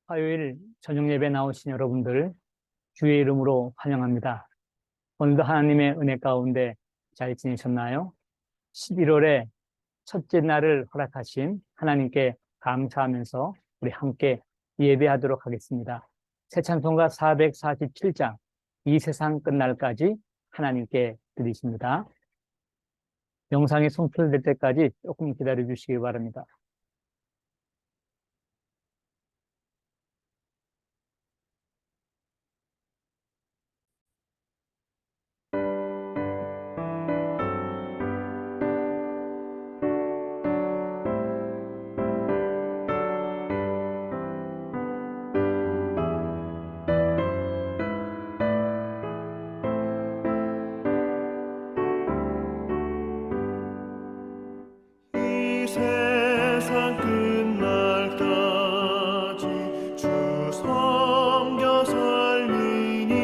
화요일 저녁 예배 나오신 여러분들 주의 이름으로 환영합니다. 오늘도 하나님의 은혜 가운데 잘 지내셨나요? 11월의 첫째 날을 허락하신 하나님께 감사하면서 우리 함께 예배하도록 하겠습니다. 새 찬송가 447장 이 세상 끝날까지 하나님께 드리십니다. 영상이 송출될 때까지 조금 기다려 주시기 바랍니다. 이 세상 끝날까지 주 섬겨 살리니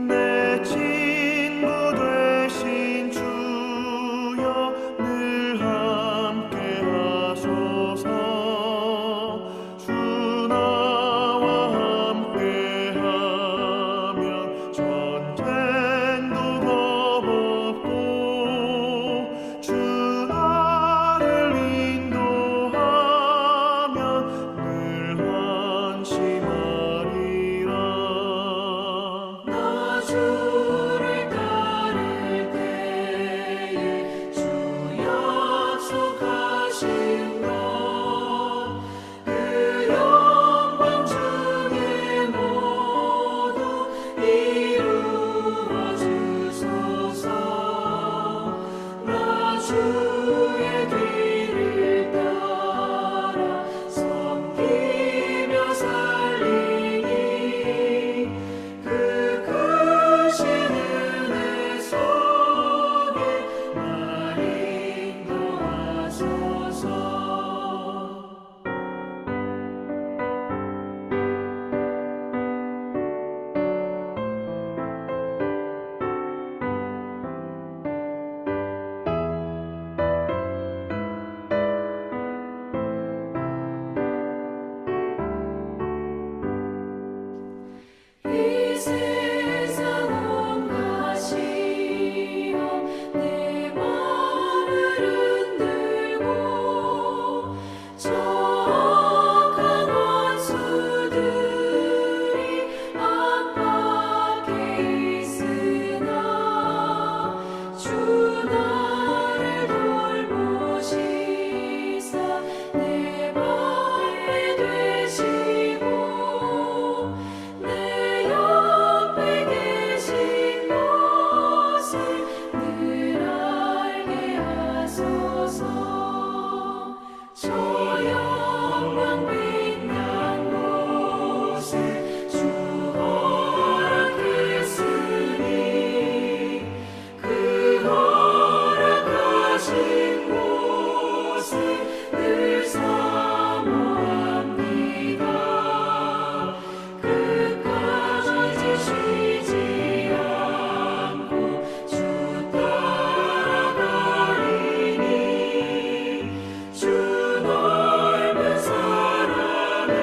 내 친구 되신 주여 늘 함께 하소서. 주 나와 함께 하면 전쟁도 겁없고 주 나를 인도하면 늘 안심하리라. 나 주를 따를 때에 주 약속하신 것 그 영광 중에 모두 이루어 주소서. 나 주의 뒤를 따라 섬기며 살리니 그 크신 은혜 속에 날 인도하소서. 이 세상 온갖 시험 내 맘을 흔들고 정악한 원수들이 압박해 있으나 주 나를 돌보시사 내 맘에 되시고 내 옆에 계신 것을 늘 알게 하소서. 저 영광 빛난 곳에 주 허락했으니 그 허락하신 곳을 늘 사모합니다. 끝까지 쉬지 않고 주 따라가리니 주 넓은 사랑으로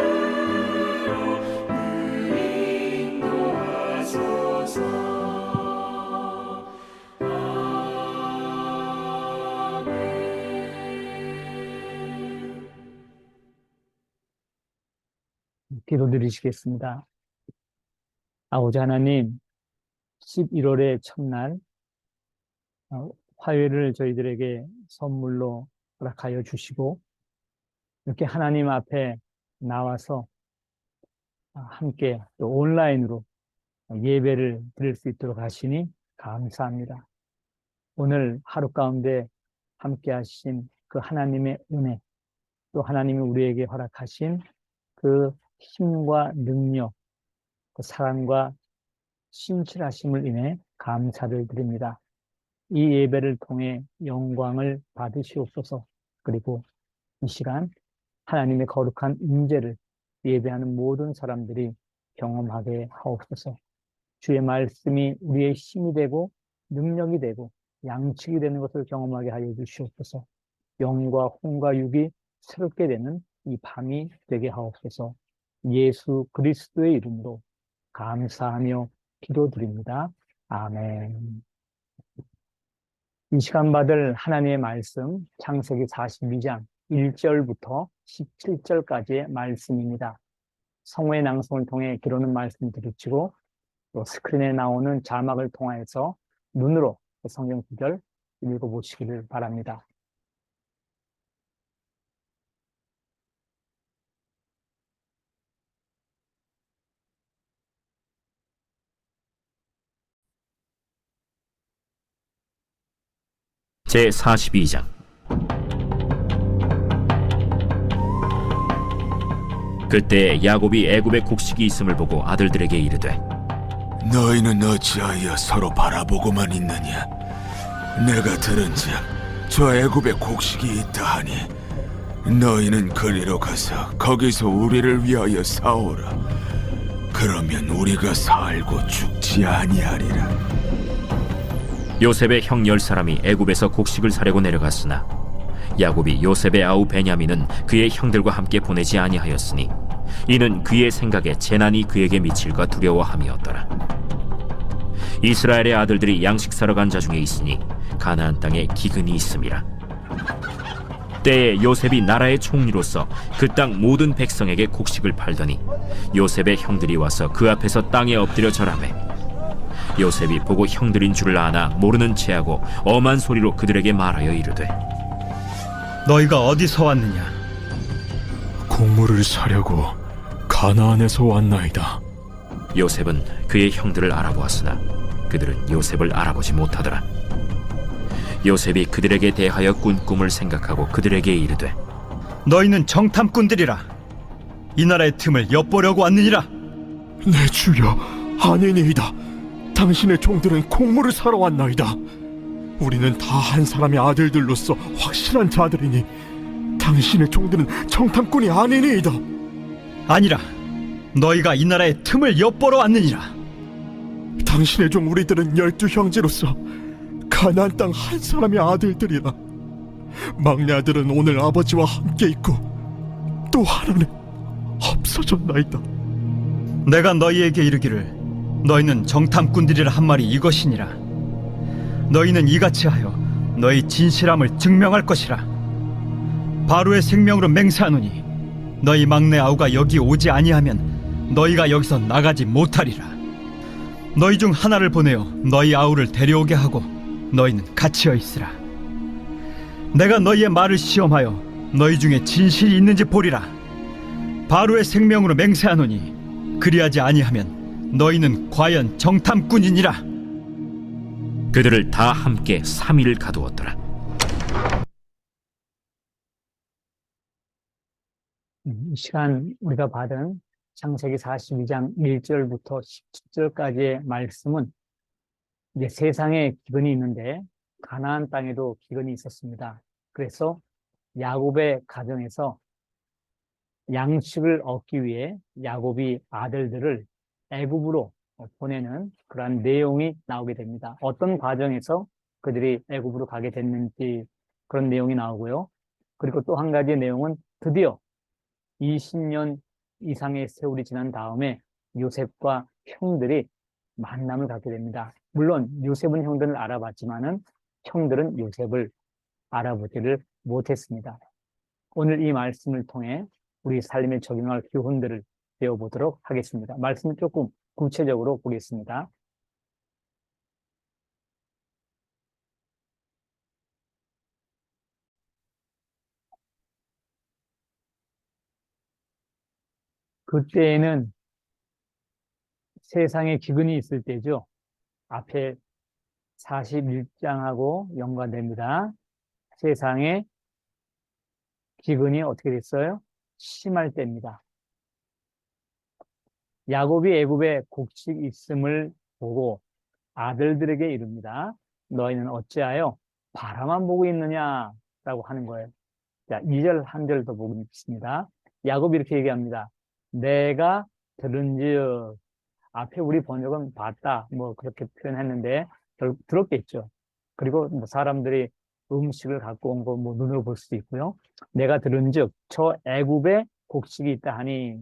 늘 인도하소서. 아멘. 기도드리시겠습니다. 아버지 하나님, 11월의 첫날 화요일을 저희들에게 선물로 허락하여 주시고 이렇게 하나님 앞에 나와서 함께 또 온라인으로 예배를 드릴 수 있도록 하시니 감사합니다. 오늘 하루 가운데 함께 하신 그 하나님의 은혜, 또 하나님이 우리에게 허락하신 그 힘과 능력, 그 사랑과 신실하심을 인해 감사를 드립니다. 이 예배를 통해 영광을 받으시옵소서. 그리고 이 시간 하나님의 거룩한 임재를 예배하는 모든 사람들이 경험하게 하옵소서. 주의 말씀이 우리의 힘이 되고 능력이 되고 양측이 되는 것을 경험하게 하여 주시옵소서. 영과 혼과 육이 새롭게 되는 이 밤이 되게 하옵소서. 예수 그리스도의 이름으로 감사하며 기도드립니다. 아멘. 이 시간 받을 하나님의 말씀, 창세기 42장 1절부터 17절까지의 말씀입니다. 성우의 낭송을 통해 기록는 말씀 들으시고 또 스크린에 나오는 자막을 통해서 눈으로 성경 구절 읽어보시기를 바랍니다. 제42장. 그때 야곱이 애굽에 곡식이 있음을 보고 아들들에게 이르되, 너희는 어찌하여 서로 바라보고만 있느냐? 내가 들은즉 저 애굽에 곡식이 있다 하니 너희는 그리로 가서 거기서 우리를 위하여 사오라. 그러면 우리가 살고 죽지 아니하리라. 요셉의 형 10사람이 애굽에서 곡식을 사려고 내려갔으나 야곱이 요셉의 아우 베냐민은 그의 형들과 함께 보내지 아니하였으니 이는 그의 생각에 재난이 그에게 미칠까 두려워함이었더라. 이스라엘의 아들들이 양식 사러 간 자 중에 있으니 가나안 땅에 기근이 있음이라. 때에 요셉이 나라의 총리로서 그 땅 모든 백성에게 곡식을 팔더니 요셉의 형들이 와서 그 앞에서 땅에 엎드려 절하매 요셉이 보고 형들인 줄을 아나 모르는 체하고 엄한 소리로 그들에게 말하여 이르되, 너희가 어디서 왔느냐? 곡물을 사려고 가나안에서 왔나이다. 요셉은 그의 형들을 알아보았으나 그들은 요셉을 알아보지 못하더라. 요셉이 그들에게 대하여 꾼 꿈을 생각하고 그들에게 이르되, 너희는 정탐꾼들이라. 이 나라의 틈을 엿보려고 왔느니라. 내 주여, 아니니이다. 당신의 종들은 곡물을 사러 왔나이다. 우리는 다 한 사람의 아들들로서 확실한 자들이니 당신의 종들은 정탐꾼이 아니니이다. 아니라 너희가 이 나라의 틈을 엿보러 왔느니라. 당신의 종 우리들은 12형제로서 가나안 땅 한 사람의 아들들이라. 막내 아들은 오늘 아버지와 함께 있고 또 하나는 없어졌나이다. 내가 너희에게 이르기를 너희는 정탐꾼들이라 한 말이 이것이니라. 너희는 이같이 하여 너희 진실함을 증명할 것이라. 바로의 생명으로 맹세하노니 너희 막내 아우가 여기 오지 아니하면 너희가 여기서 나가지 못하리라. 너희 중 하나를 보내어 너희 아우를 데려오게 하고 너희는 갇혀 있으라. 내가 너희의 말을 시험하여 너희 중에 진실이 있는지 보리라. 바로의 생명으로 맹세하노니 그리하지 아니하면 너희는 과연 정탐꾼이니라. 그들을 다 함께 3일을 가두었더라. 이 시간 우리가 받은 창세기 42장 1절부터 17절까지의 말씀은 이제 세상에 기근이 있는데 가나안 땅에도 기근이 있었습니다. 그래서 야곱의 가정에서 양식을 얻기 위해 야곱이 아들들을 애굽으로 보내는 그러한 내용이 나오게 됩니다. 어떤 과정에서 그들이 애굽으로 가게 됐는지 그런 내용이 나오고요. 그리고 또 한 가지 내용은 드디어 20년 이상의 세월이 지난 다음에 요셉과 형들이 만남을 갖게 됩니다. 물론 요셉은 형들을 알아봤지만은 형들은 요셉을 알아보지를 못했습니다. 오늘 이 말씀을 통해 우리 삶에 적용할 교훈들을 배워보도록 하겠습니다. 말씀을 조금 구체적으로 보겠습니다. 그때에는 세상에 기근이 있을 때죠. 앞에 41장하고 연관됩니다. 세상에 기근이 어떻게 됐어요? 심할 때입니다. 야곱이 애굽에 곡식 있음을 보고 아들들에게 이릅니다. 너희는 어찌하여 바라만 보고 있느냐라고 하는 거예요. 자, 2절 한 절 더 보겠습니다. 야곱이 이렇게 얘기합니다. 내가 들은즉, 앞에 우리 번역은 봤다 뭐 그렇게 표현했는데 결국 들었겠죠. 그리고 뭐 사람들이 음식을 갖고 온 거 뭐 눈으로 볼 수도 있고요. 내가 들은즉 저 애굽에 곡식이 있다 하니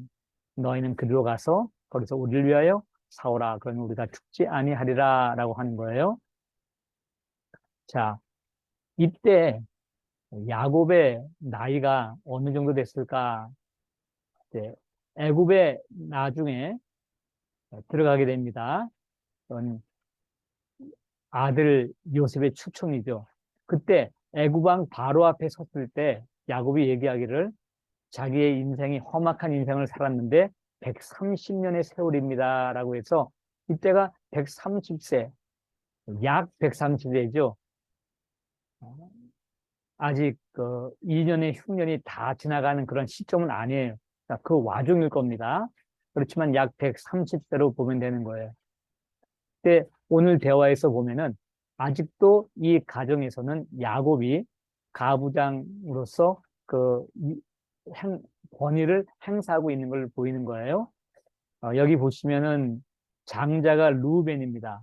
너희는 그리로 가서 거기서 우리를 위하여 사오라. 그러면 우리가 죽지 아니하리라라고 하는 거예요. 자, 이때 야곱의 나이가 어느 정도 됐을까? 이제 애굽에 나중에 들어가게 됩니다. 그건 아들 요셉의 추촌이죠. 그때 애굽 왕 바로 앞에 섰을 때 야곱이 얘기하기를 자기의 인생이 험악한 인생을 살았는데 130년의 세월입니다. 라고 해서 이때가 130세, 약 130세죠. 아직 그 2년의 흉년이 다 지나가는 그런 시점은 아니에요. 그 와중일 겁니다. 그렇지만 약 130세로 보면 되는 거예요. 근데 오늘 대화에서 보면은 아직도 이 가정에서는 야곱이 가부장으로서 그 권위를 행사하고 있는 걸 보이는 거예요. 여기 보시면은 장자가 루벤입니다.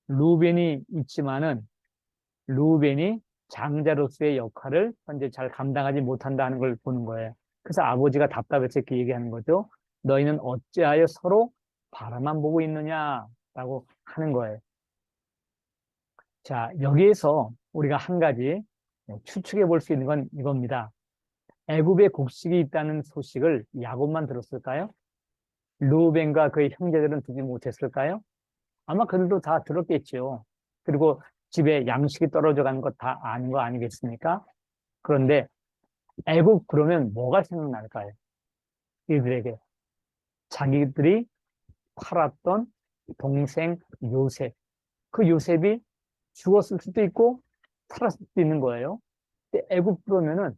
루벤이 있지만은 루벤이 장자로서의 역할을 현재 잘 감당하지 못한다는 걸 보는 거예요. 그래서 아버지가 답답해서 이렇게 얘기하는 거죠. 너희는 어찌하여 서로 바라만 보고 있느냐라고 하는 거예요. 자, 여기에서 우리가 한 가지 추측해 볼 수 있는 건 이겁니다. 애굽에 곡식이 있다는 소식을 야곱만 들었을까요? 루벤과 그의 형제들은 듣지 못했을까요? 아마 그들도 다 들었겠죠. 그리고 집에 양식이 떨어져 가는 거 다 아는 거 아니겠습니까? 그런데 애굽 그러면 뭐가 생각날까요? 이들에게 자기들이 팔았던 동생 요셉, 그 요셉이 죽었을 수도 있고 살았을 수도 있는 거예요. 근데 애굽 그러면은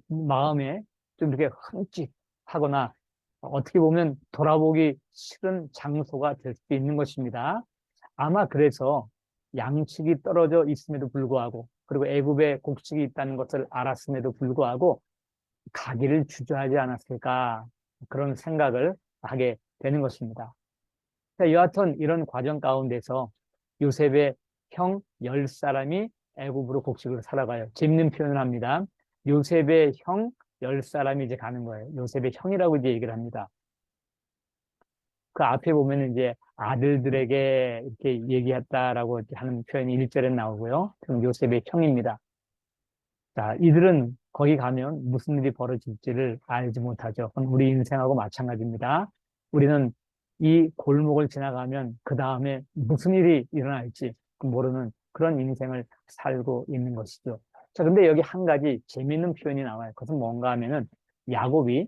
마음에 좀 이렇게 흠칫하거나 어떻게 보면 돌아보기 싫은 장소가 될 수도 있는 것입니다. 아마 그래서 양식이 떨어져 있음에도 불구하고 그리고 애굽에 곡식이 있다는 것을 알았음에도 불구하고 가기를 주저하지 않았을까 그런 생각을 하게 되는 것입니다. 여하튼 이런 과정 가운데서 요셉의 형 10사람이 애굽으로 곡식을 사러 가요. 재밌는 표현을 합니다. 요셉의 형 10사람이 이제 가는 거예요. 요셉의 형이라고 이제 얘기를 합니다. 그 앞에 보면 이제 아들들에게 이렇게 얘기했다라고 하는 표현이 1절에 나오고요. 그럼 요셉의 형입니다. 자, 이들은 거기 가면 무슨 일이 벌어질지를 알지 못하죠. 그건 우리 인생하고 마찬가지입니다. 우리는 이 골목을 지나가면 그 다음에 무슨 일이 일어날지 모르는 그런 인생을 살고 있는 것이죠. 자, 근데 여기 한 가지 재미있는 표현이 나와요. 그것은 뭔가 하면은 야곱이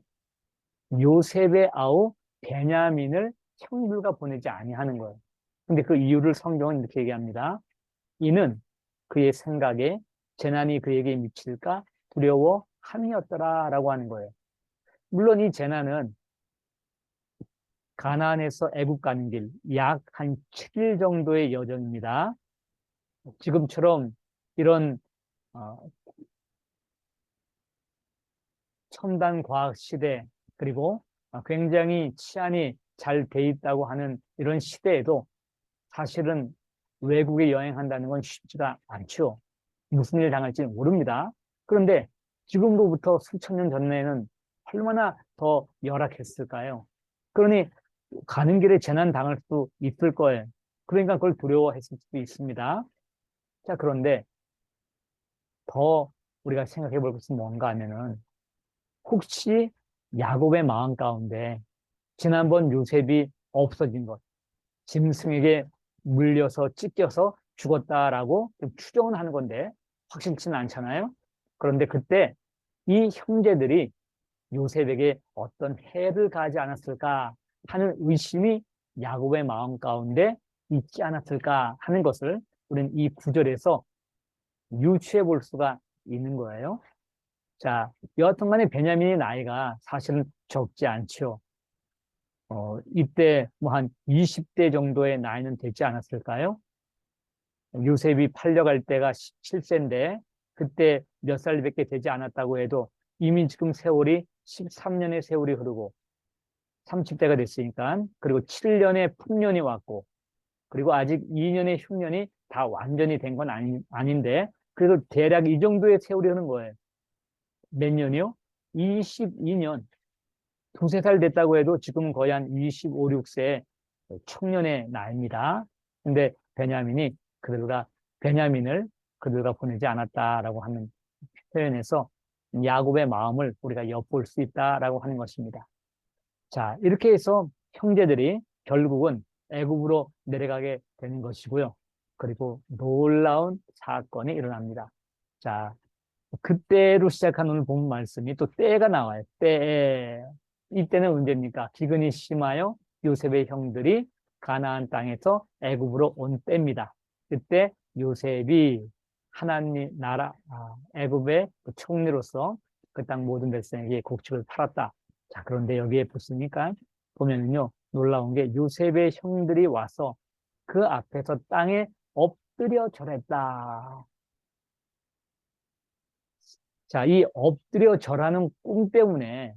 요셉의 아우 베냐민을 형들과 보내지 아니하는 거예요. 근데 그 이유를 성경은 이렇게 얘기합니다. 이는 그의 생각에 재난이 그에게 미칠까 두려워함이었더라라고 하는 거예요. 물론 이 재난은 가나안에서 애굽 가는 길 약 한 7일 정도의 여정입니다. 지금처럼 이런 첨단 과학 시대 그리고 굉장히 치안이 잘 돼 있다고 하는 이런 시대에도 사실은 외국에 여행한다는 건 쉽지가 않죠. 무슨 일 당할지 모릅니다. 그런데 지금로부터 수천 년 전에는 얼마나 더 열악했을까요? 그러니 가는 길에 재난 당할 수도 있을 거예요. 그러니까 그걸 두려워했을 수도 있습니다. 자, 그런데 더 우리가 생각해 볼 것은 뭔가 하면은 혹시 야곱의 마음 가운데 지난번 요셉이 없어진 것, 짐승에게 물려서 찢겨서 죽었다라고 좀 추정은 하는 건데 확실치는 않잖아요. 그런데 그때 이 형제들이 요셉에게 어떤 해를 가하지 않았을까 하는 의심이 야곱의 마음 가운데 있지 않았을까 하는 것을 우리는 이 구절에서 유추해 볼 수가 있는 거예요. 자, 여하튼 간에 베냐민의 나이가 사실은 적지 않죠. 이때 뭐 한 20대 정도의 나이는 되지 않았을까요? 요셉이 팔려갈 때가 17세인데 그때 몇 살밖에 되지 않았다고 해도 이미 지금 세월이 13년의 세월이 흐르고 30대가 됐으니까 그리고 7년의 풍년이 왔고 그리고 아직 2년의 흉년이 다 완전히 된 건 아닌데 그래도 대략 이 정도의 세월이 흐른 거예요. 몇 년이요? 22년. 두세 살 됐다고 해도 지금은 거의 한 25, 6세 청년의 나이입니다. 근데 베냐민을 그들과 보내지 않았다라고 하는 표현에서 야곱의 마음을 우리가 엿볼 수 있다라고 하는 것입니다. 자, 이렇게 해서 형제들이 결국은 애굽으로 내려가게 되는 것이고요. 그리고 놀라운 사건이 일어납니다. 자, 그때로 시작한 오늘 본 말씀이 또 때가 나와요. 이때는 언제입니까? 기근이 심하여 요셉의 형들이 가나안 땅에서 애굽으로 온 때입니다. 그때 요셉이 하나님 나라 애굽의 총리로서 그 땅 모든 백성에게 곡식을 팔았다. 자, 그런데 여기에 보면은요, 놀라운 게 요셉의 형들이 와서 그 앞에서 땅에 엎드려 절했다. 자, 이 엎드려 절하는 꿈 때문에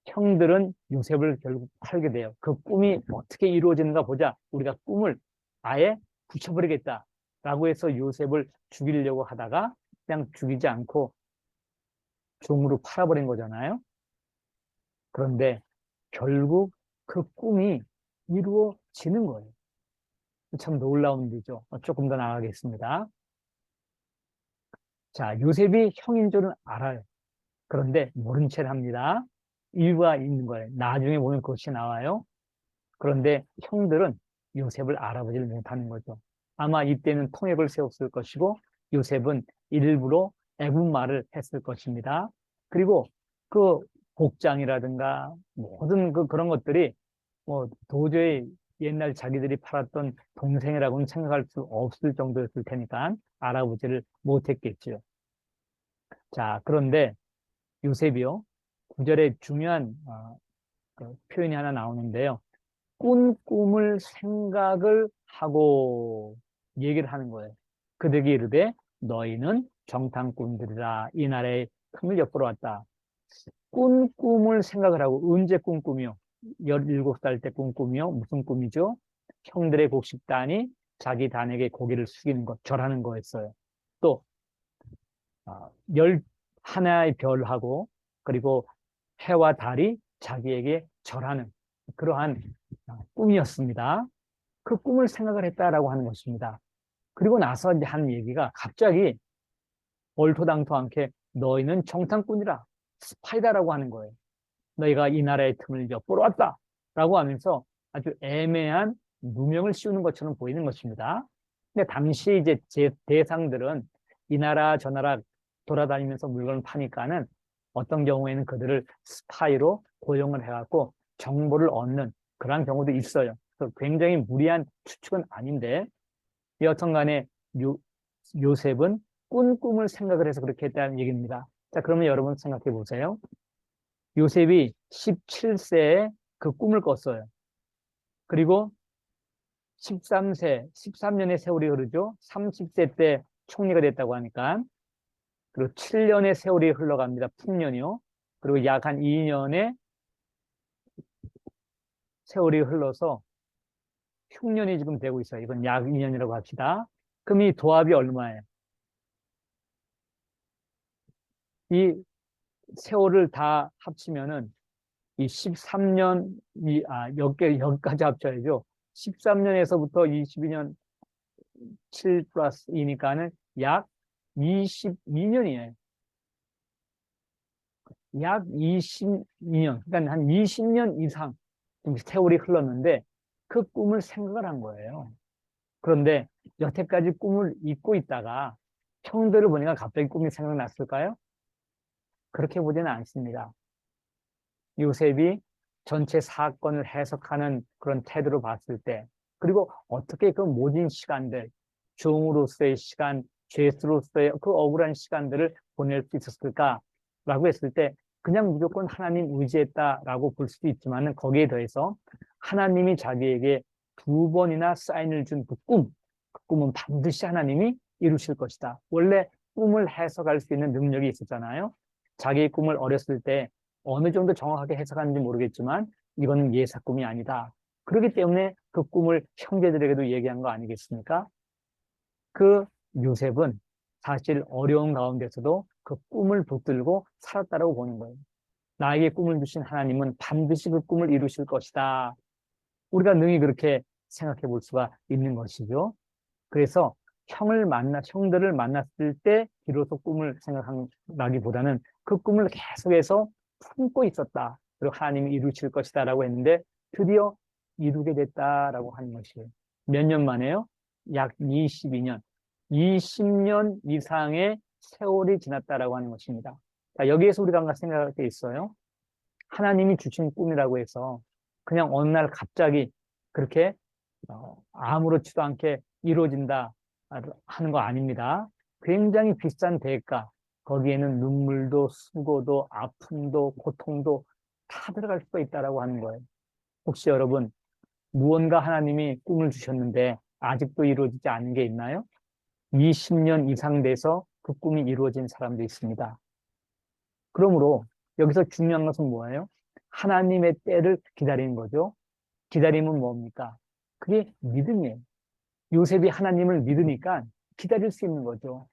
형들은 요셉을 결국 팔게 돼요. 그 꿈이 어떻게 이루어지는가 보자. 우리가 꿈을 아예 붙여버리겠다라고 해서 요셉을 죽이려고 하다가 그냥 죽이지 않고 종으로 팔아버린 거잖아요. 그런데 결국 그 꿈이 이루어지는 거예요. 참 놀라운 일이죠. 조금 더 나가겠습니다. 자, 요셉이 형인 줄은 알아요. 그런데 모른 채를 합니다. 이유가 있는 거예요. 나중에 보면 그것이 나와요. 그런데 형들은 요셉을 알아보지를 못하는 거죠. 아마 이때는 통역을 세웠을 것이고 요셉은 일부러 애국말을 했을 것입니다. 그리고 그 복장이라든가 모든 그런 것들이 뭐 도저히 옛날 자기들이 팔았던 동생이라고는 생각할 수 없을 정도였을 테니까 알아보지를 못했겠죠. 자, 그런데 요셉이요. 9절에 중요한 그 표현이 하나 나오는데요. 꾼 꿈을 생각을 하고 얘기를 하는 거예요. 그들에게 이르되 너희는 정탐꾼들이라 이 나라의 틈을 엿보러 왔다. 꾼 꿈을 생각을 하고 언제 꾼 꿈이요? 17살 때 꾼 꿈이요? 무슨 꿈이죠? 형들의 곡식단이 자기 단에게 고기를 숙이는 것, 절하는 거였어요. 또 하나의 별하고 그리고 해와 달이 자기에게 절하는 그러한 꿈이었습니다. 그 꿈을 생각을 했다라고 하는 것입니다. 그리고 나서 이제 한 얘기가 갑자기 얼토당토 않게 너희는 정탐꾼이라 스파이다라고 하는 거예요. 너희가 이 나라의 틈을 엿보러 왔다 라고 하면서 아주 애매한 누명을 씌우는 것처럼 보이는 것입니다. 근데 당시 이제 제 대상들은 이 나라 저 나라 돌아다니면서 물건을 파니까는 어떤 경우에는 그들을 스파이로 고용을 해갖고 정보를 얻는 그런 경우도 있어요. 그래서 굉장히 무리한 추측은 아닌데 여튼 간에 요셉은 꾼 꿈을 생각을 해서 그렇게 했다는 얘기입니다. 자, 그러면 여러분 생각해 보세요. 요셉이 17세에 그 꿈을 꿨어요. 그리고 13년의 세월이 흐르죠. 30세 때 총리가 됐다고 하니까. 그리고 7년의 세월이 흘러갑니다. 풍년이요. 그리고 약 한 2년의 세월이 흘러서 흉년이 지금 되고 있어요. 이건 약 2년이라고 합시다. 그럼 이 도합이 얼마예요? 이 세월을 다 합치면은 이 13년, 여기까지 합쳐야죠. 13년에서부터 22년 7 플러스 2니까는 약 22년이에요. 약 22년, 그러니까 한 20년 이상 세월이 흘렀는데 그 꿈을 생각을 한 거예요. 그런데 여태까지 꿈을 잊고 있다가 형들을 보니까 갑자기 꿈이 생각났을까요? 그렇게 보지는 않습니다. 요셉이 전체 사건을 해석하는 그런 태도로 봤을 때, 그리고 어떻게 그 모든 시간들, 종으로서의 시간, 죄수로서의 그 억울한 시간들을 보낼 수 있었을까라고 했을 때 그냥 무조건 하나님 의지했다라고 볼 수도 있지만 거기에 더해서 하나님이 자기에게 2번이나 사인을 준 그 꿈은 반드시 하나님이 이루실 것이다. 원래 꿈을 해석할 수 있는 능력이 있었잖아요. 자기의 꿈을 어렸을 때 어느 정도 정확하게 해석하는지 모르겠지만 이거는 예사 꿈이 아니다. 그렇기 때문에 그 꿈을 형제들에게도 얘기한 거 아니겠습니까? 그 요셉은 사실 어려운 가운데서도 그 꿈을 붙들고 살았다라고 보는 거예요. 나에게 꿈을 주신 하나님은 반드시 그 꿈을 이루실 것이다. 우리가 능히 그렇게 생각해 볼 수가 있는 것이죠. 그래서 형들을 만났을 때 비로소 꿈을 생각하기보다는 그 꿈을 계속해서 품고 있었다. 그리고 하나님이 이루실 것이다라고 했는데 드디어 이루게 됐다라고 하는 것이에요. 몇 년 만에요? 약 22년. 20년 이상의 세월이 지났다라고 하는 것입니다. 자, 여기에서 우리가 한가 생각할 게 있어요. 하나님이 주신 꿈이라고 해서 그냥 어느 날 갑자기 그렇게 아무렇지도 않게 이루어진다 하는 거 아닙니다. 굉장히 비싼 대가, 거기에는 눈물도 수고도 아픔도 고통도 다 들어갈 수가 있다라고 하는 거예요. 혹시 여러분 무언가 하나님이 꿈을 주셨는데 아직도 이루어지지 않은 게 있나요? 20년 이상 돼서 그 꿈이 이루어진 사람도 있습니다. 그러므로 여기서 중요한 것은 뭐예요? 하나님의 때를 기다리는 거죠. 기다림은 뭡니까? 그게 믿음이에요. 요셉이 하나님을 믿으니까 기다릴 수 있는 거죠.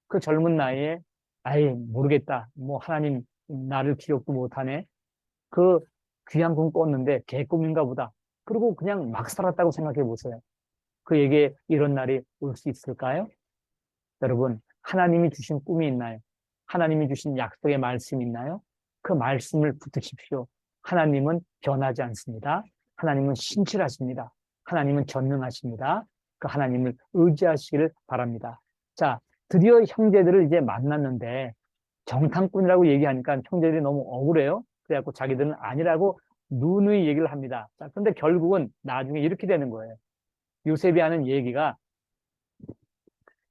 그 젊은 나이에 아예 모르겠다. 뭐 하나님 나를 기억도 못하네. 그 귀한 꿈 꿨는데 개꿈인가 보다. 그리고 그냥 막 살았다고 생각해 보세요. 그에게 이런 날이 올 수 있을까요? 여러분, 하나님이 주신 꿈이 있나요? 하나님이 주신 약속의 말씀이 있나요? 그 말씀을 붙드십시오. 하나님은 변하지 않습니다. 하나님은 신실하십니다. 하나님은 전능하십니다. 그 하나님을 의지하시기를 바랍니다. 자, 드디어 형제들을 이제 만났는데 정탐꾼이라고 얘기하니까 형제들이 너무 억울해요. 그래갖고 자기들은 아니라고 누누이 얘기를 합니다. 자, 근데 결국은 나중에 이렇게 되는 거예요. 요셉이 하는 얘기가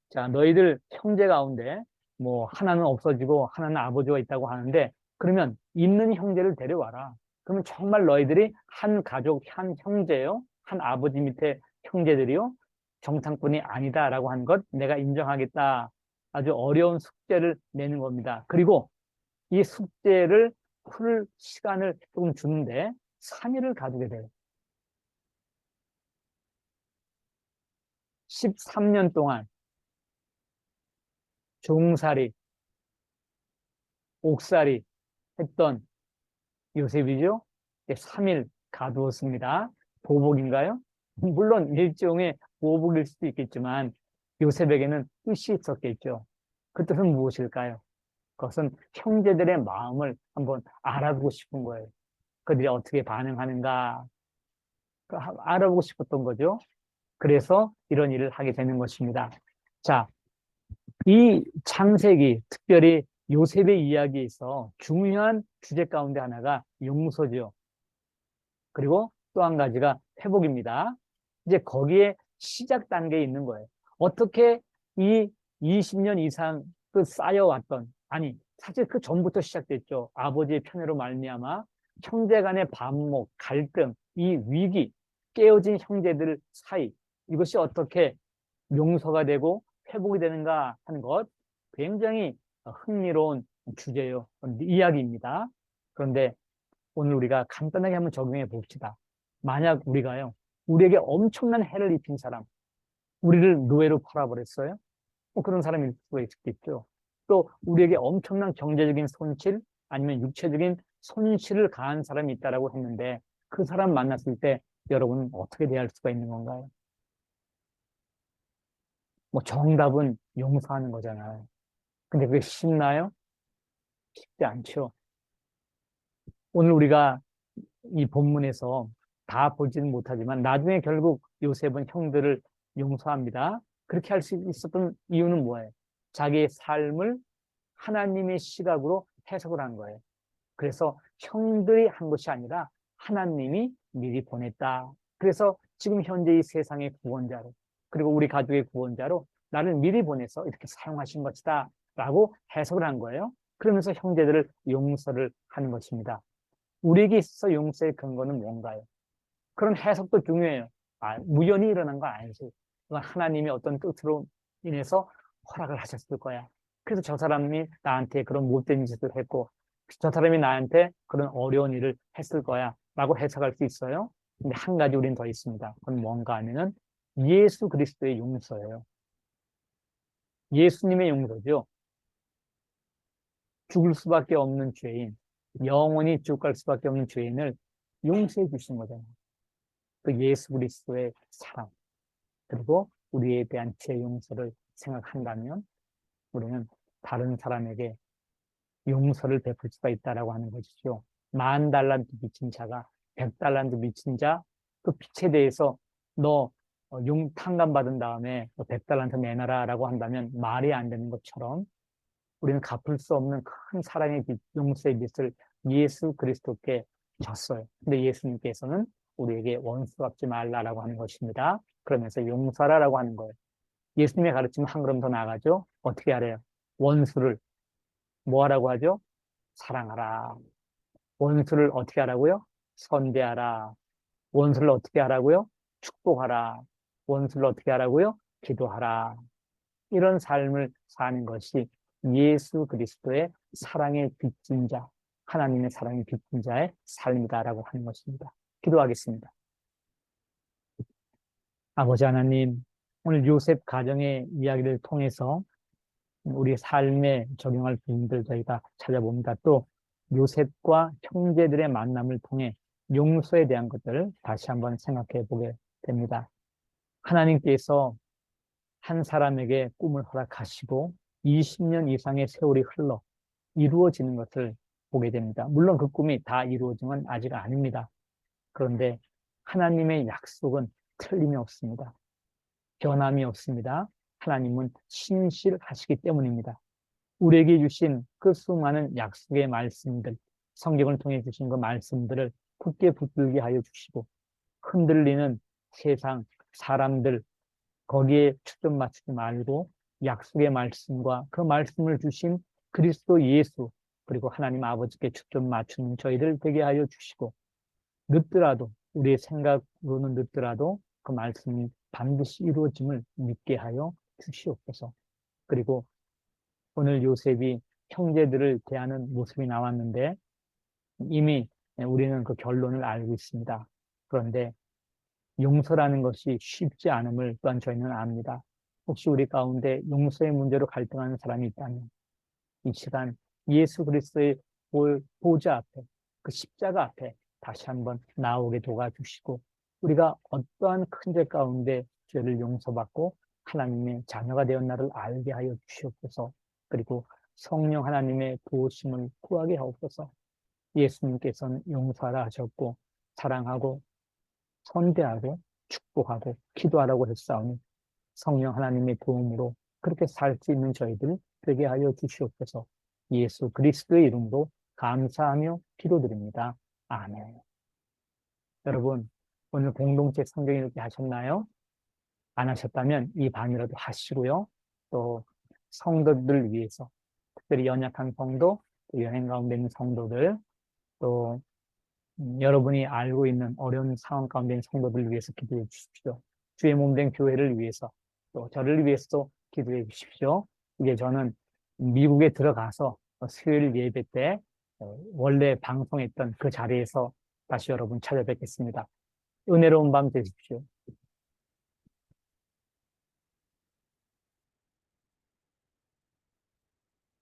자, 너희들 형제 가운데 뭐 하나는 없어지고 하나는 아버지가 있다고 하는데 그러면 있는 형제를 데려와라. 그러면 정말 너희들이 한 가족, 한 형제요, 한 아버지 밑에 형제들이요, 정탐꾼이 아니다라고 하는 것 내가 인정하겠다. 아주 어려운 숙제를 내는 겁니다. 그리고 이 숙제를 풀 시간을 조금 주는데 3일을 가지게 돼요. 13년 동안 종살이, 옥살이 했던 요셉이죠. 3일 가두었습니다. 보복인가요? 물론 일종의 보복일 수도 있겠지만 요셉에게는 뜻이 있었겠죠. 그 뜻은 무엇일까요? 그것은 형제들의 마음을 한번 알아보고 싶은 거예요. 그들이 어떻게 반응하는가 알아보고 싶었던 거죠. 그래서 이런 일을 하게 되는 것입니다. 자, 이 창세기, 특별히 요셉의 이야기에서 중요한 주제 가운데 하나가 용서죠. 그리고 또 한 가지가 회복입니다. 이제 거기에 시작 단계에 있는 거예요. 어떻게 이 20년 이상 그 쌓여왔던, 아니, 사실 그 전부터 시작됐죠. 아버지의 편애로 말미암아 형제 간의 반목, 갈등, 이 위기, 깨어진 형제들 사이, 이것이 어떻게 용서가 되고 회복이 되는가 하는 것, 굉장히 흥미로운 주제요, 이야기입니다. 그런데 오늘 우리가 간단하게 한번 적용해 봅시다. 만약 우리가요, 우리에게 엄청난 해를 입힌 사람, 우리를 노예로 팔아버렸어요? 뭐 그런 사람일 수가 있겠죠. 또 우리에게 엄청난 경제적인 손실, 아니면 육체적인 손실을 가한 사람이 있다라고 했는데 그 사람 만났을 때 여러분은 어떻게 대할 수가 있는 건가요? 뭐 정답은 용서하는 거잖아요. 근데 그게 쉽나요? 쉽지 않죠. 오늘 우리가 이 본문에서 다 보지는 못하지만 나중에 결국 요셉은 형들을 용서합니다. 그렇게 할 수 있었던 이유는 뭐예요? 자기의 삶을 하나님의 시각으로 해석을 한 거예요. 그래서 형들이 한 것이 아니라 하나님이 미리 보냈다. 그래서 지금 현재 이 세상의 구원자로, 그리고 우리 가족의 구원자로 나를 미리 보내서 이렇게 사용하신 것이다 라고 해석을 한 거예요. 그러면서 형제들을 용서를 하는 것입니다. 우리에게 있어서 용서의 근거는 뭔가요? 그런 해석도 중요해요. 우연히 일어난 거 아니지. 그건 하나님이 어떤 뜻으로 인해서 허락을 하셨을 거야. 그래서 저 사람이 나한테 그런 못된 짓을 했고 저 사람이 나한테 그런 어려운 일을 했을 거야 라고 해석할 수 있어요. 근데 한 가지 우리는 더 있습니다. 그건 뭔가 하면은 예수 그리스도의 용서예요. 예수님의 용서죠. 죽을 수밖에 없는 죄인, 영원히 죽을 수밖에 없는 죄인을 용서해 주신 거잖아요. 그 예수 그리스도의 사랑, 그리고 우리에 대한 죄 용서를 생각한다면 우리는 다른 사람에게 용서를 베풀 수가 있다라고 하는 것이죠. 10,000달란트 빚진 자가 100달란트 빚진 자, 그 빚에 대해서 너 탕감 받은 다음에 100달란트 내놔라라고 한다면 말이 안 되는 것처럼 우리는 갚을 수 없는 큰 사랑의 빚, 용서의 빚을 예수 그리스도께 졌어요. 근데 예수님께서는 우리에게 원수 갚지 말라라고 하는 것입니다. 그러면서 용서하라라고 하는 거예요. 예수님의 가르침은 한 걸음 더 나아가죠. 어떻게 하래요? 원수를 뭐 하라고 하죠? 사랑하라. 원수를 어떻게 하라고요? 선대하라. 원수를 어떻게 하라고요? 축복하라. 원수를 어떻게 하라고요? 기도하라. 이런 삶을 사는 것이 예수 그리스도의 사랑의 빚진 자, 하나님의 사랑의 빚진 자의 삶이다라고 하는 것입니다. 기도하겠습니다. 아버지 하나님, 오늘 요셉 가정의 이야기를 통해서 우리 삶에 적용할 부분들 저희가 찾아봅니다. 또 요셉과 형제들의 만남을 통해 용서에 대한 것들을 다시 한번 생각해 보게 됩니다. 하나님께서 한 사람에게 꿈을 허락하시고 20년 이상의 세월이 흘러 이루어지는 것을 보게 됩니다. 물론 그 꿈이 다 이루어진 건 아직 아닙니다. 그런데 하나님의 약속은 틀림이 없습니다. 변함이 없습니다. 하나님은 신실하시기 때문입니다. 우리에게 주신 그 수많은 약속의 말씀들, 성경을 통해 주신 그 말씀들을 굳게 붙들게 하여 주시고 흔들리는 세상, 사람들 거기에 초점 맞추지 말고 약속의 말씀과 그 말씀을 주신 그리스도 예수 그리고 하나님 아버지께 초점 맞추는 저희들 되게 하여 주시고 늦더라도 우리의 생각으로는 늦더라도 그 말씀이 반드시 이루어짐을 믿게 하여 주시옵소서. 그리고 오늘 요셉이 형제들을 대하는 모습이 나왔는데 이미 우리는 그 결론을 알고 있습니다. 그런데 용서라는 것이 쉽지 않음을 또한 저희는 압니다. 혹시 우리 가운데 용서의 문제로 갈등하는 사람이 있다면 이 시간 예수 그리스도의 보좌 앞에 그 십자가 앞에 다시 한번 나오게 도와주시고 우리가 어떠한 큰 죄 가운데 죄를 용서받고 하나님의 자녀가 되었나를 알게 하여 주시옵소서. 그리고 성령 하나님의 도우심을 구하게 하옵소서. 예수님께서는 용서하라 하셨고 사랑하고 선대하고 축복하고 기도하라고 했사오니 성령 하나님의 도움으로 그렇게 살 수 있는 저희들 되게 하여 주시옵소서. 예수 그리스도의 이름으로 감사하며 기도드립니다. 아멘. 여러분, 오늘 공동체 성경 읽기 하셨나요? 안 하셨다면 이 밤이라도 하시고요. 또 성도들 위해서, 특별히 연약한 성도, 또 여행 가운데 있는 성도들, 또 여러분이 알고 있는 어려운 상황 가운데 있는 성도들을 위해서 기도해 주십시오. 주의 몸된 교회를 위해서, 또 저를 위해서도 기도해 주십시오. 이게 저는 미국에 들어가서 수요일 예배 때 원래 방송했던 그 자리에서 다시 여러분 찾아뵙겠습니다. 은혜로운 밤 되십시오.